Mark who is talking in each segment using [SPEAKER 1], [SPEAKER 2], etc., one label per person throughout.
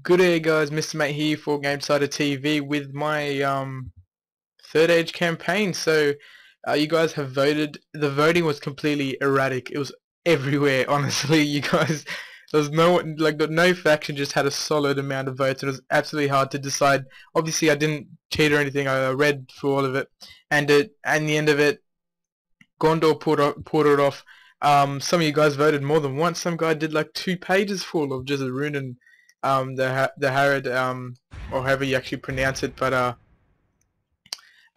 [SPEAKER 1] Good day guys, MrMate here for GameDeciderTV with my third age campaign. So you guys have voted. The voting was completely erratic. It was everywhere, honestly. You guys, there was no faction just had a solid amount of votes. It was absolutely hard to decide. Obviously I didn't cheat or anything. I read through all of it, and the end of it, Gondor pulled it off. Some of you guys voted more than once. Some guy did like 2 pages full of just ruining the Harad, or however you actually pronounce it. But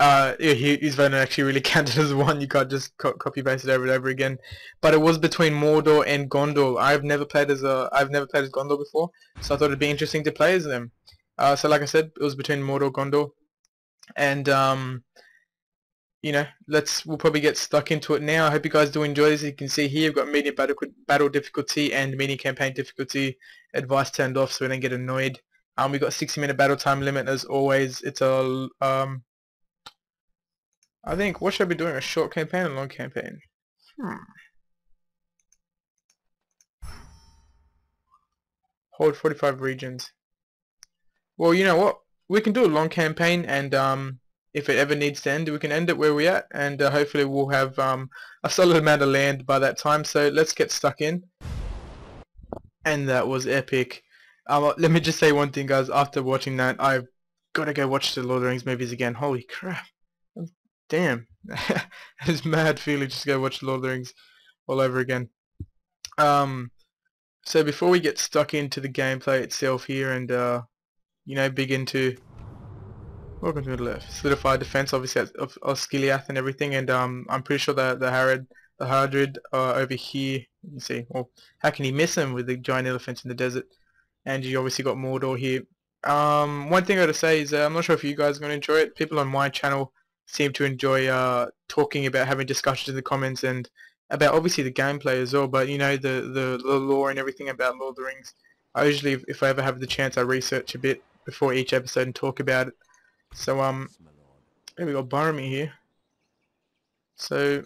[SPEAKER 1] yeah, his vote actually really counted as one. You can't just copy paste it over and over again. But it was between Mordor and Gondor. I've never played as Gondor before, so I thought it'd be interesting to play as them. So like I said, it was between Mordor and Gondor, and we'll probably get stuck into it now. I hope you guys do enjoy this. You can see here, we've got medium battle difficulty and medium campaign difficulty. Advice turned off so we don't get annoyed. We've got 60-minute battle time limit as always. It's a, I think, what should I be doing? A short campaign or a long campaign? Hold 45 regions. Well, you know what? We can do a long campaign, and if it ever needs to end, we can end it where we're at, and hopefully we'll have a solid amount of land by that time. So let's get stuck in. And that was epic. Let me just say one thing, guys. After watching that, I've got to go watch the Lord of the Rings movies again. Holy crap. Damn. It's mad feeling just to go watch the Lord of the Rings all over again. So before we get stuck into the gameplay itself here and, begin to... Welcome to the left. Solidify defense, obviously, of Skiliath and everything, and I'm pretty sure that the Haradrim are over here. You can see, well, how can you miss them with the giant elephants in the desert? And you obviously got Mordor here. One thing I gotta say is I'm not sure if you guys are gonna enjoy it. People on my channel seem to enjoy talking about, having discussions in the comments and about obviously the gameplay as well. But you know, the lore and everything about Lord of the Rings. I usually, if I ever have the chance, I research a bit before each episode and talk about it. So there we got Boromir here. So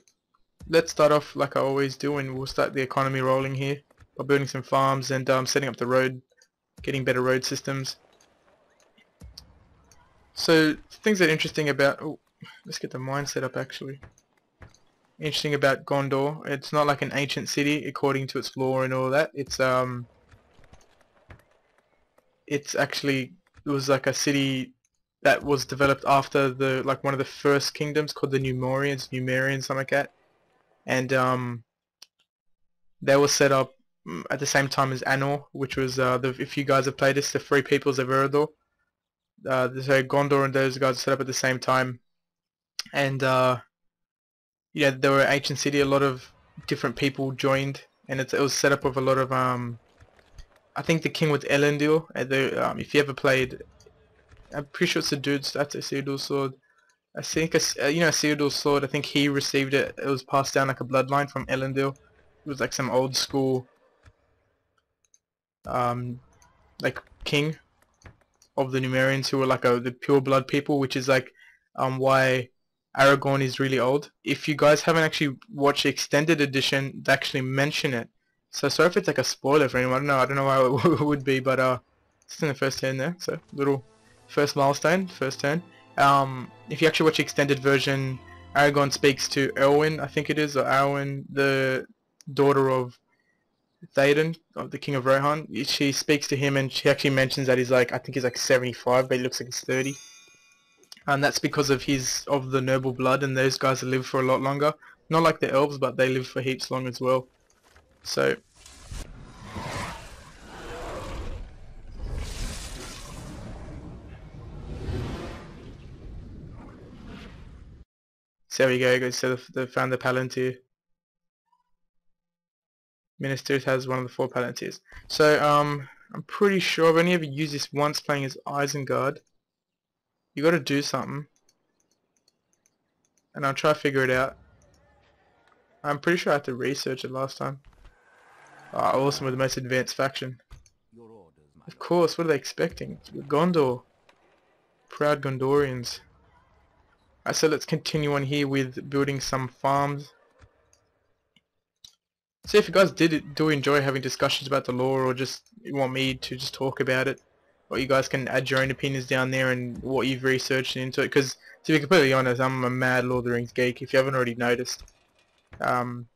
[SPEAKER 1] let's start off like I always do, and we'll start the economy rolling here by building some farms and setting up the road, getting better road systems. So things that are interesting about, let's get the mine set up actually. Interesting about Gondor, it's not like an ancient city according to its lore and all that. It's actually, it was like a city that was developed after one of the first kingdoms called the Numerians, something like that, and they were set up at the same time as Anor, which was if you guys have played this, the Free Peoples of Eredor. So Gondor and those guys were set up at the same time, and yeah, they were an ancient city. A lot of different people joined, and it was set up with a lot of I think the king was Elendil. If you ever played, I'm pretty sure it's a dude's. That's a Cyrodiil's sword. I think Cyrodiil's sword. I think he received it. It was passed down like a bloodline from Elendil. It was like some old school, like king of the Numerians who were like the pure blood people, which is like why Aragorn is really old. If you guys haven't actually watched the extended edition, they actually mention it. So sorry if it's like a spoiler for anyone. I don't know why it would be, but it's in the first turn there. So little first milestone, first turn. If you actually watch the extended version, Aragorn speaks to Elwyn, I think it is, or Arwen, the daughter of Théoden, of the King of Rohan. She speaks to him and she actually mentions that he's like, I think he's like 75, but he looks like he's 30. And that's because of the noble blood, and those guys live for a lot longer. Not like the elves, but they live for heaps long as well. So there we go, guys. So they found the Palantir. Ministers has one of the 4 Palantirs. So I'm pretty sure I've only ever used this once playing as Isengard. You got to do something, and I'll try to figure it out. I'm pretty sure I had to research it last time. Awesome, with the most advanced faction. Of course, what are they expecting? Gondor. Proud Gondorians. So let's continue on here with building some farms. So if you guys do enjoy having discussions about the lore, or just you want me to just talk about it, or you guys can add your own opinions down there and what you've researched into it, because to be completely honest, I'm a mad Lord of the Rings geek, if you haven't already noticed. I'm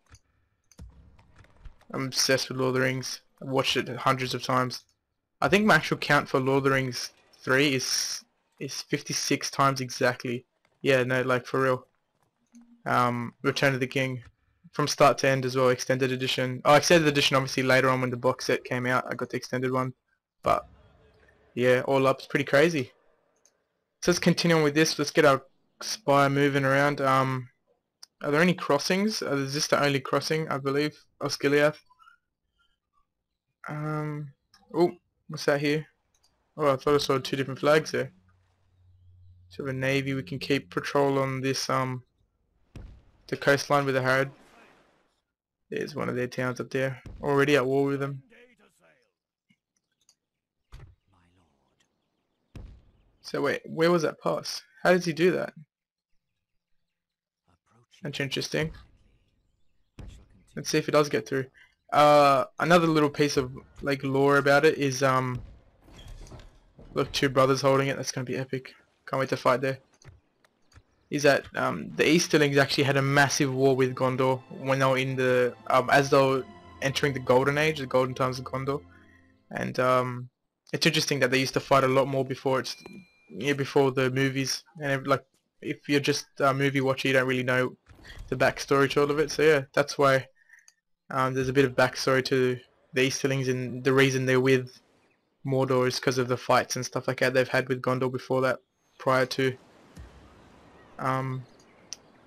[SPEAKER 1] obsessed with Lord of the Rings. I've watched it hundreds of times. I think my actual count for Lord of the Rings 3 is 56 times exactly. Yeah, no, like for real. Return of the King, from start to end as well, extended edition. Oh, extended edition obviously later on when the box set came out, I got the extended one. But yeah, all up, it's pretty crazy. So let's continue on with this. Let's get our spire moving around. Are there any crossings? Is this the only crossing, I believe, of Gilead? Oh, what's that here? Oh, I thought I saw two different flags there. So we have a navy. We can keep patrol on this the coastline with the Harad. There's one of their towns up there. Already at war with them. So wait, where was that pass? How does he do that? That's interesting. Let's see if it does get through. Another little piece of like lore about it is look, two brothers holding it. That's gonna be epic. Can't wait to fight there. Is that the Easterlings actually had a massive war with Gondor when they were in the as they were entering the Golden Age, the Golden Times of Gondor, and it's interesting that they used to fight a lot more before before the movies, and like if you're just a movie watcher, you don't really know the backstory to all of it. So yeah, that's why there's a bit of backstory to the Easterlings, and the reason they're with Mordor is because of the fights and stuff like that they've had with Gondor before that, prior to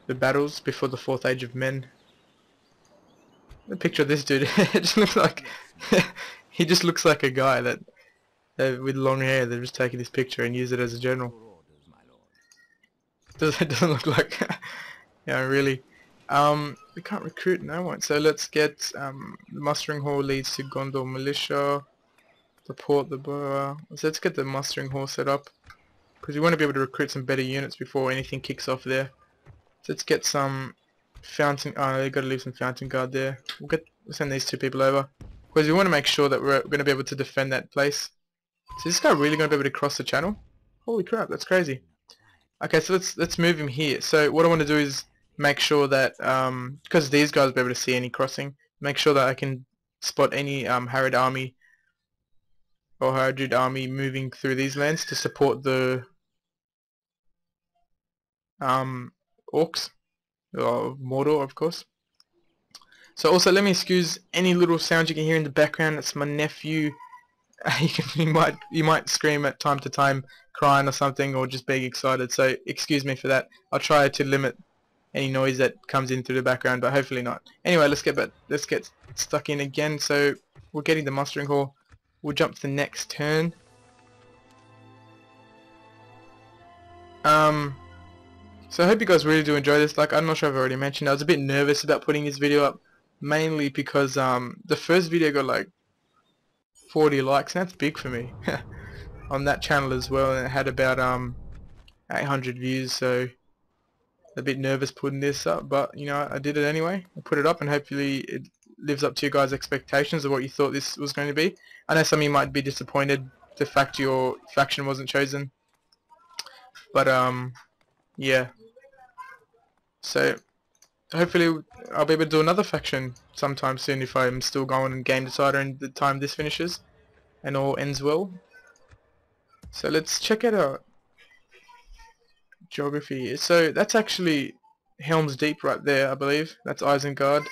[SPEAKER 1] the battles before the Fourth Age of Men. The picture of this dude, it just looks like he just looks like a guy that with long hair. They're just taking this picture and use it as a general. Doesn't look like yeah, really. We can't recruit no one, so let's get the mustering hall leads to Gondor militia. Support the borough. So let's get the mustering hall set up, because we want to be able to recruit some better units before anything kicks off there. So let's get some fountain. Oh, they've got to leave some fountain guard there. We'll send these two people over, because we want to make sure that we're going to be able to defend that place. So is this guy really going to be able to cross the channel? Holy crap, that's crazy. Okay, so let's move him here. So what I want to do is make sure that because these guys will be able to see any crossing, make sure that I can spot any Harad army or Haradrid army moving through these lands to support the orcs, or Mordor, of course. So also, let me excuse any little sounds you can hear in the background. That's my nephew. You might scream at time to time, crying or something, or just being excited. So excuse me for that. I'll try to limit any noise that comes in through the background, but hopefully not. Anyway, let's get stuck in again. So we're getting the mustering hall. We'll jump to the next turn. So I hope you guys really do enjoy this. Like, I'm not sure if I've already mentioned, I was a bit nervous about putting this video up, mainly because the first video got like 40 likes, and that's big for me on that channel as well, and it had about 800 views, so a bit nervous putting this up, but you know, I did it anyway. I put it up, and hopefully it lives up to your guys' expectations of what you thought this was going to be. I know some of you might be disappointed the fact your faction wasn't chosen, but yeah, so hopefully I'll be able to do another faction sometime soon if I'm still going in Game Decider and the time this finishes and all ends well. So let's check it out. Geography. So that's actually Helm's Deep right there, I believe. That's Isengard.